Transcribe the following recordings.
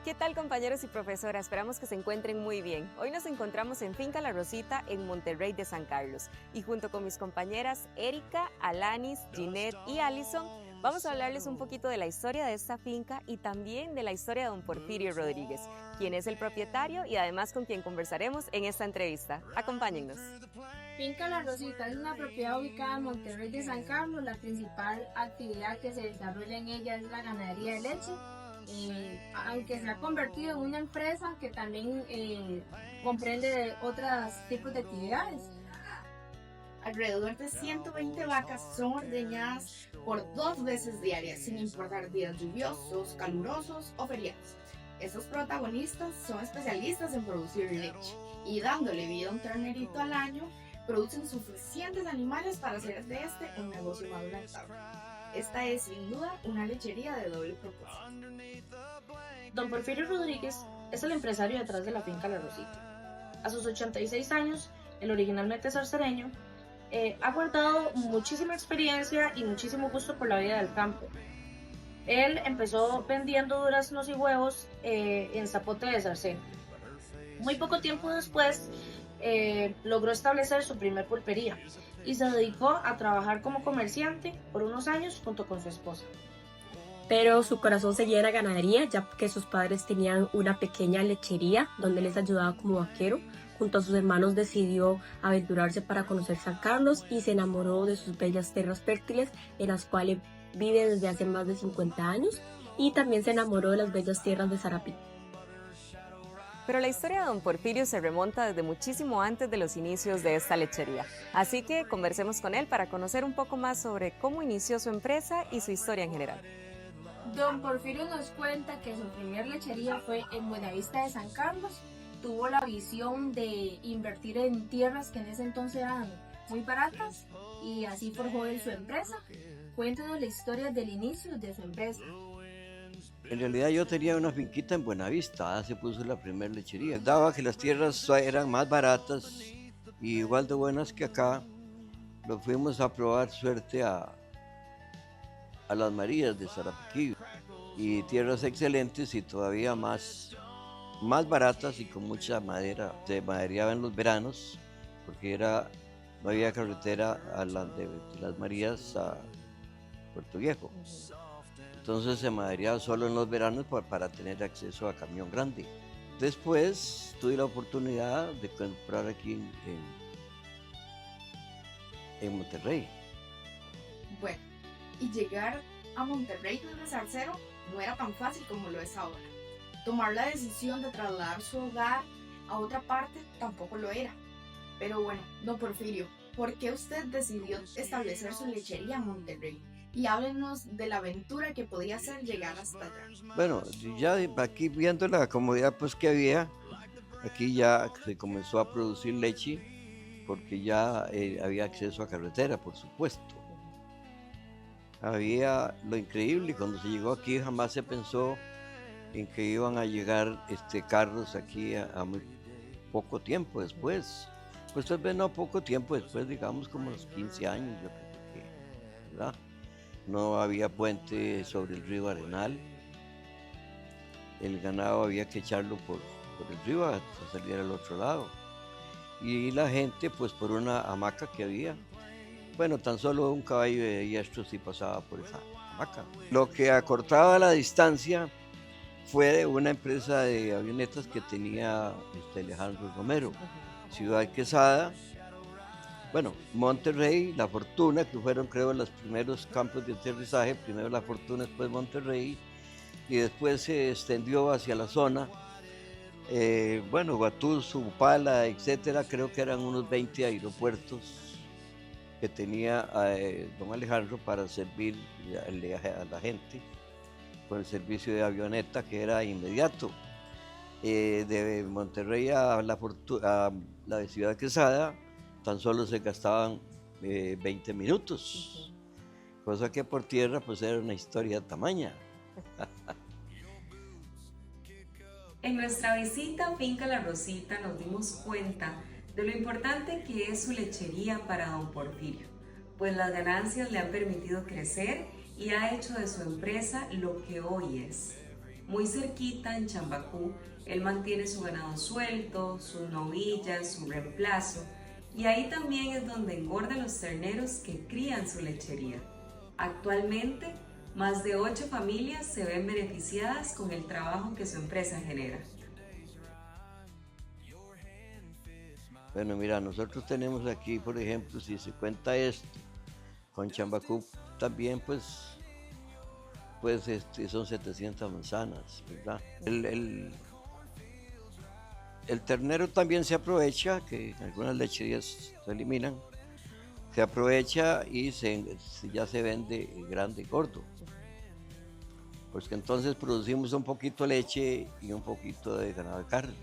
¿Qué tal, compañeros y profesora? Esperamos que se encuentren muy bien. Hoy nos encontramos en Finca La Rosita en Monterrey de San Carlos y junto con mis compañeras Erika, Alanis, Ginette y Allison vamos a hablarles un poquito de la historia de esta finca y también de la historia de don Porfirio Rodríguez, quien es el propietario y además con quien conversaremos en esta entrevista. Acompáñennos. Finca La Rosita es una propiedad ubicada en Monterrey de San Carlos. La principal actividad que se desarrolla en ella es la ganadería de leche. Aunque se ha convertido en una empresa que también comprende otros tipos de actividades. Alrededor de 120 vacas son ordeñadas por 2 veces diarias, sin importar días lluviosos, calurosos o feriados. Estos protagonistas son especialistas en producir leche y dándole vida a un ternerito al año, producen suficientes animales para hacer de este un negocio más rentable. Esta es sin duda una lechería de doble propósito. Don Porfirio Rodríguez es el empresario detrás de la finca La Rosita. A sus 86 años, el originalmente zarcereño, ha guardado muchísima experiencia y muchísimo gusto por la vida del campo. Él empezó vendiendo duraznos y huevos en Zapote de Zarcero. Muy poco tiempo después, logró establecer su primer pulpería y se dedicó a trabajar como comerciante por unos años junto con su esposa. Pero su corazón seguía en la ganadería, ya que sus padres tenían una pequeña lechería donde les ayudaba como vaquero. Junto a sus hermanos decidió aventurarse para conocer San Carlos y se enamoró de sus bellas tierras fértiles en las cuales vive desde hace más de 50 años y también se enamoró de las bellas tierras de Sarapiquí. Pero la historia de don Porfirio se remonta desde muchísimo antes de los inicios de esta lechería. Así que conversemos con él para conocer un poco más sobre cómo inició su empresa y su historia en general. Don Porfirio nos cuenta que su primer lechería fue en Buenavista de San Carlos. Tuvo la visión de invertir en tierras que en ese entonces eran muy baratas y así forjó él su empresa. Cuéntanos la historia del inicio de su empresa. En realidad yo tenía una finquita en Buenavista, se puso la primera lechería. Daba que las tierras eran más baratas y igual de buenas que acá. Lo fuimos a probar suerte a las Marías de Sarapiquí y tierras excelentes y todavía más baratas y con mucha madera. Se madereaba en los veranos porque no había carretera de las Marías a Puerto Viejo. Entonces se madereaba solo en los veranos para tener acceso a camión grande. Después tuve la oportunidad de comprar aquí en Monterrey. Bueno, y llegar a Monterrey desde Zarcero no era tan fácil como lo es ahora. Tomar la decisión de trasladar su hogar a otra parte tampoco lo era. Pero bueno, don Porfirio, ¿por qué usted decidió establecer su lechería en Monterrey? Y háblenos de la aventura que podía ser llegar hasta allá. Bueno, ya aquí viendo la comodidad pues que había, aquí ya se comenzó a producir leche porque ya había acceso a carretera, por supuesto. Había lo increíble, cuando se llegó aquí jamás se pensó en que iban a llegar carros aquí a muy poco tiempo después. Pues tal vez no poco tiempo después, digamos como los 15 años, yo creo que, ¿verdad? No había puente sobre el río Arenal, el ganado había que echarlo por el río hasta salir al otro lado. Y la gente pues por una hamaca que había, bueno, tan solo un caballo de diestro sí pasaba por esa hamaca. Lo que acortaba la distancia fue una empresa de avionetas que tenía Alejandro Romero, Ciudad Quesada, bueno, Monterrey, La Fortuna, que fueron creo los primeros campos de aterrizaje, primero La Fortuna, después Monterrey, y después se extendió hacia la zona, bueno, Huatusco, Upala, etcétera, creo que eran unos 20 aeropuertos que tenía don Alejandro para servir a la gente con el servicio de avioneta que era inmediato. De Monterrey a la Ciudad Quesada tan solo se gastaban 20 minutos, cosa que por tierra pues era una historia tamaña. En nuestra visita a Finca La Rosita nos dimos cuenta de lo importante que es su lechería para don Porfirio, pues las ganancias le han permitido crecer y ha hecho de su empresa lo que hoy es. Muy cerquita, en Chambacú, él mantiene su ganado suelto, sus novillas, su reemplazo, y ahí también es donde engorda los terneros que crían su lechería. Actualmente, más de 8 familias se ven beneficiadas con el trabajo que su empresa genera. Bueno, mira, nosotros tenemos aquí, por ejemplo, si se cuenta esto, con Chambacú también, pues son 700 manzanas, ¿verdad? El ternero también se aprovecha, que en algunas lecherías se eliminan, se aprovecha y ya se vende grande y gordo. Pues que entonces producimos un poquito de leche y un poquito de ganado de carne.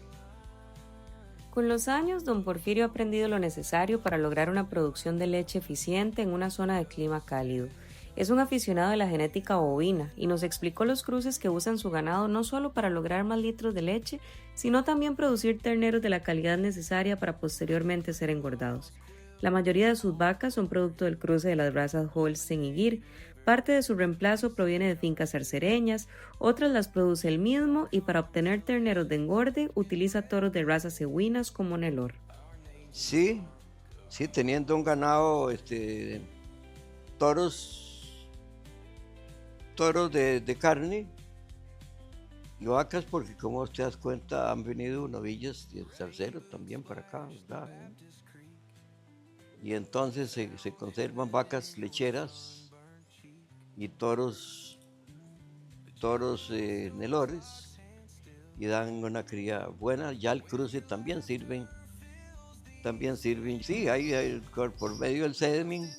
Con los años, don Porfirio ha aprendido lo necesario para lograr una producción de leche eficiente en una zona de clima cálido. Es un aficionado de la genética bovina y nos explicó los cruces que usan su ganado no solo para lograr más litros de leche, sino también producir terneros de la calidad necesaria para posteriormente ser engordados. La mayoría de sus vacas son producto del cruce de las razas Holstein y Gyr. Parte de su reemplazo proviene de fincas cercereñas, otras las produce él mismo y para obtener terneros de engorde utiliza toros de razas equinas como Nelor. Sí, teniendo un ganado, toros de carne y vacas, porque como te das cuenta han venido novillas y cerceros también para acá, ¿verdad? Y entonces se conservan vacas lecheras y toros Nelores y dan una cría buena. Ya el cruce también sirven. Sí, por medio del semen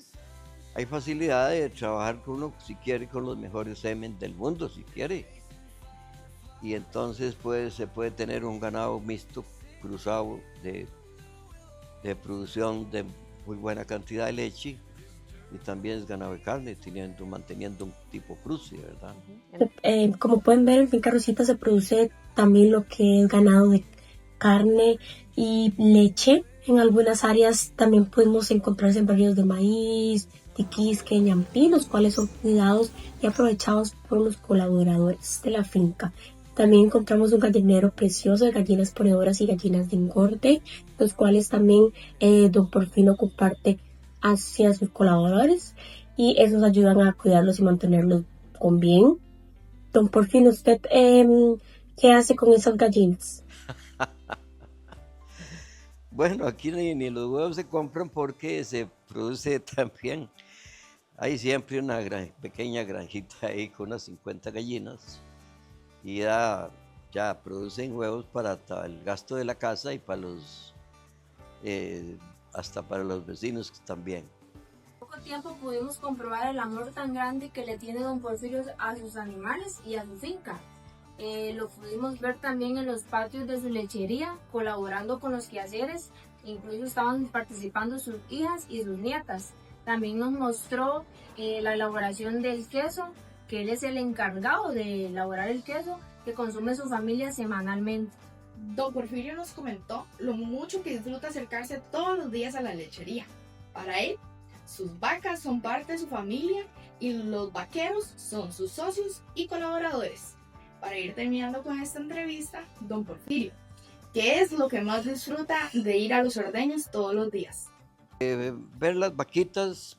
hay facilidad de trabajar con uno, si quiere, con los mejores semen del mundo, si quiere. Y entonces se puede tener un ganado mixto, cruzado, de producción de muy buena cantidad de leche, y también es ganado de carne, manteniendo un tipo cruce, ¿verdad? Como pueden ver, en Finca Rosita se produce también lo que es ganado de carne y leche. En algunas áreas también podemos encontrar sembradíos de maíz, tiquisque, ñampí, los cuales son cuidados y aprovechados por los colaboradores de la finca. También encontramos un gallinero precioso de gallinas ponedoras y gallinas de engorde, los cuales también don Porfirio comparte hacia sus colaboradores y esos ayudan a cuidarlos y mantenerlos con bien. Don Porfirio, ¿usted qué hace con esas gallinas? Bueno, aquí ni los huevos se compran porque se produce también. Hay siempre una pequeña granjita ahí con unas 50 gallinas y ya producen huevos para el gasto de la casa y para hasta para los vecinos también. En poco tiempo pudimos comprobar el amor tan grande que le tiene don Porfirio a sus animales y a su finca. Lo pudimos ver también en los patios de su lechería, colaborando con los quehaceres, incluso estaban participando sus hijas y sus nietas. También nos mostró la elaboración del queso, que él es el encargado de elaborar el queso que consume su familia semanalmente. Don Porfirio nos comentó lo mucho que disfruta acercarse todos los días a la lechería. Para él, sus vacas son parte de su familia y los vaqueros son sus socios y colaboradores. Para ir terminando con esta entrevista, don Porfirio, ¿qué es lo que más disfruta de ir a los ordeños todos los días? Ver las vaquitas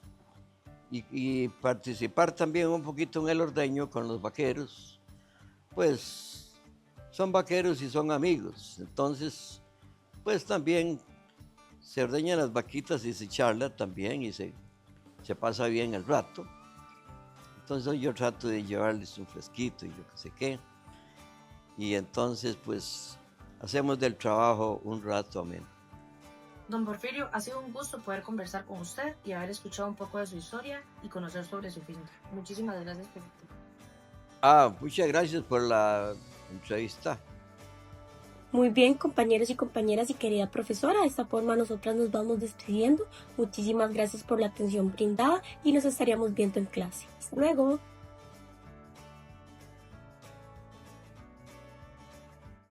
y participar también un poquito en el ordeño con los vaqueros, pues son vaqueros y son amigos, entonces pues también se ordeñan las vaquitas y se charla también y se pasa bien el rato. Entonces yo trato de llevarles un fresquito y yo qué sé qué, y entonces pues hacemos del trabajo un rato ameno. Don Porfirio, ha sido un gusto poder conversar con usted y haber escuchado un poco de su historia y conocer sobre su finca. Muchísimas gracias por su tiempo. Muchas gracias por la entrevista. Muy bien, compañeros y compañeras y querida profesora, de esta forma nosotras nos vamos despidiendo. Muchísimas gracias por la atención brindada y nos estaríamos viendo en clase. Hasta luego.